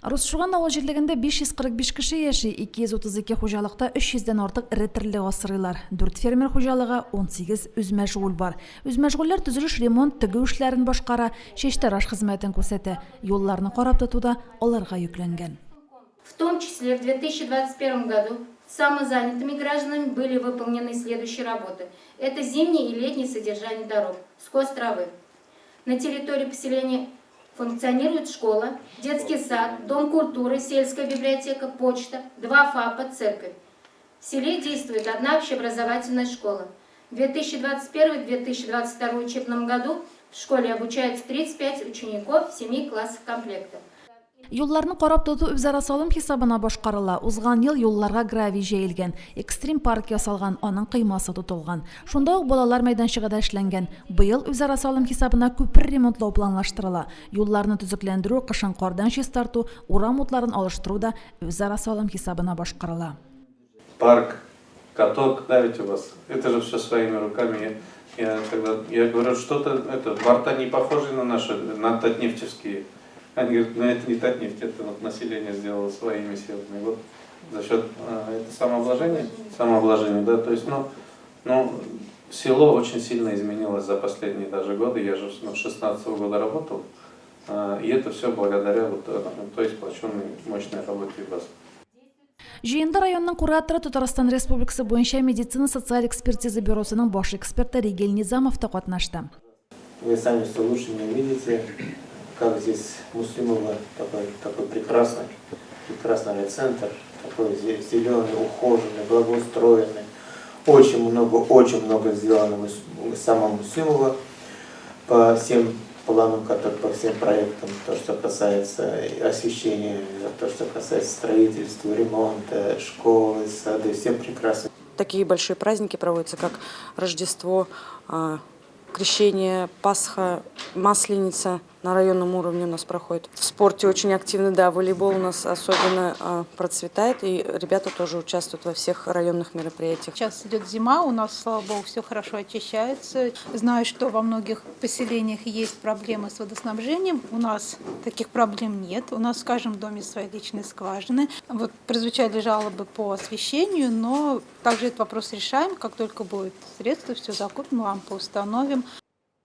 Русшуган авыл җирлегендә 545 кеше яши, 232 хуҗалыкта 300дән артык ире тирлек асрыйлар. 4 фермер хуҗалыгы, 18 үз мәшгуль бар. Үз мәшгульләр төзелеш, ремонт, тегү эшләрен башкара, чәчтараш хезмәтен күрсәтә. Юлларны карап тотуда аларга йөкләнгән. В том числе в 2021 году самозанятыми гражданами были выполнены следующие работы. Это зимнее и летнее содержание дорог, скос травы. На территории поселения функционирует школа, детский сад, дом культуры, сельская библиотека, почта, 2 ФАПа, церковь. В селе действует 1 общеобразовательная школа. В 2021-2022 учебном году в школе обучаются 35 учеников в 7 классах комплекта. Юлларны карап тоту үзара салым хисабына башкарыла. Узган ел юлларга гравий җәелгән, экстрим парк ясалган, аның кыймасы тотылган. Шунда ук балалар мәйданчыгы да эшләнгән. Быел үзара салым хисабына күпер ремонтлау планлаштырыла. Юлларны төзекләндерү, кышын кардан чистарту, урам утларын алыштыру да үзара салым хисабына башкарыла. Парк, каток, да, ведь у вас. Это же все своими руками. Я говорю, что-то борта не похожи на наши, на татнефтевские. Они говорят, ну это не Татнефть, это вот население сделало своими силами. Вот за счет это самообложения, да, то есть, село очень сильно изменилось за последние даже годы. Я же с 16 года работал, и это все благодаря вот той сплоченной мощной работе ЮБАС. Җыенда районның кураторы Татарстан Республикасы буенча медицина социаль экспертиза бюросының баш эксперты Ригель Низамов та катнашты. Вы сами все лучше меня видите, как здесь Муслимово такой прекрасный райцентр, такой зеленый, ухоженный, благоустроенный. Очень много сделано в самом Муслимово по всем планам, по всем проектам, то, что касается освещения, то, что касается строительства, ремонта, школы, сады, всем прекрасно. Такие большие праздники проводятся, как Рождество, Крещение, Пасха, Масленица на районном уровне у нас проходит. В спорте очень активно, да, волейбол у нас особенно процветает, и ребята тоже участвуют во всех районных мероприятиях. Сейчас идет зима, у нас, слава богу, все хорошо очищается. Знаю, что во многих поселениях есть проблемы с водоснабжением. У нас таких проблем нет. У нас в каждом доме свои личные скважины. Вот прозвучали жалобы по освещению, но также этот вопрос решаем. Как только будет средства, все закупим, лампы установим.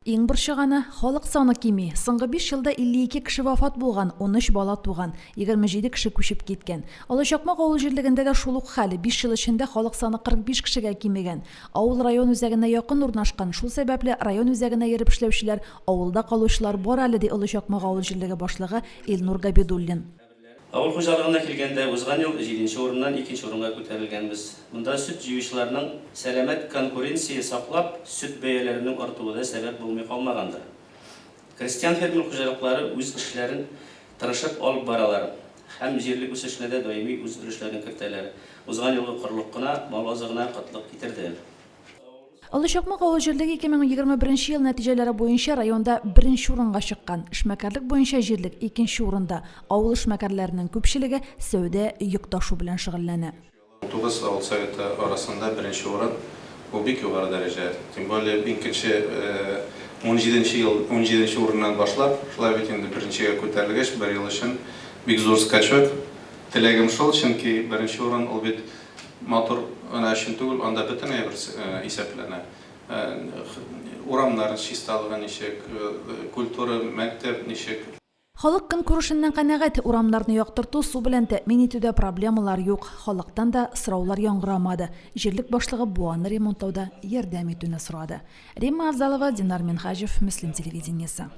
Иң борчыганы халык саны кими. Соңгы 5 елда 52 кеше вафат булган, 13 бала туган, 27 кеше күчеп киткән. Алачакмак авыл җирлегендә дә шул ук хәл. 5 ел эчендә халык саны 45 кешегә кимегән. Авыл район үзәгенә якын урнашкан. Шул сәбәпле район үзәгенә йөреп эшләүчеләр, авылда калучылар бар әле ди Алачакмак авыл җирлеге башлыгы Илнур Габидуллин. Авыл хуҗалыгына килгәндә узган ел 7нче урыннан 2нче урынга күтәрелгәнбез. Монда сөт җыючыларның сәламәт конкуренция саклап, сөт бәяләренең артуына сәбәп булмый калмагандыр. Крестьян фермер хуҗалыклары үз эшләрен тырышып алып баралар. Һәм җирлек үсешенә дә даими үз өлешләрен кертәләр. Узган елгы кырлык кына мал азыгына кытлык китерде. Алачакмак авыл җирлеге 2021 ел нәтиҗәләре буенча районда 1нче урынга чыккан. Эшмәкәрлек буенча җирлек 2нче урында. Авыл эшмәкәрләренең күпчелеге сәүдә, йөк ташу белән шөгыльләнә. 9 авыл советы арасында 1нче урын, бу бик югары дәрәҗә. Тем более 17нче урыннан башлап, шулай бит инде 1нчегә күтәрелгәч, 1 ел өчен бик зур скачок. Теләгем шул, чөнки 1нче урын ул бит матур ана өчен түгел, анда бөтенләй бер исәпләнә. Урамнар чисталыгы ничек, культура, мәктәп ничек. Халык көнкүрешеннән канәгать, урамнарны яктырту, су белән тәэмин итүдә проблемалар юк. Халыктан да сораулар яңгырамады. Җирлек башлыгы бу аны ремонтлауда ярдәм итүне сорады. Римма Авзалова, Динар Минхаҗев, Мөслим телевидениесе.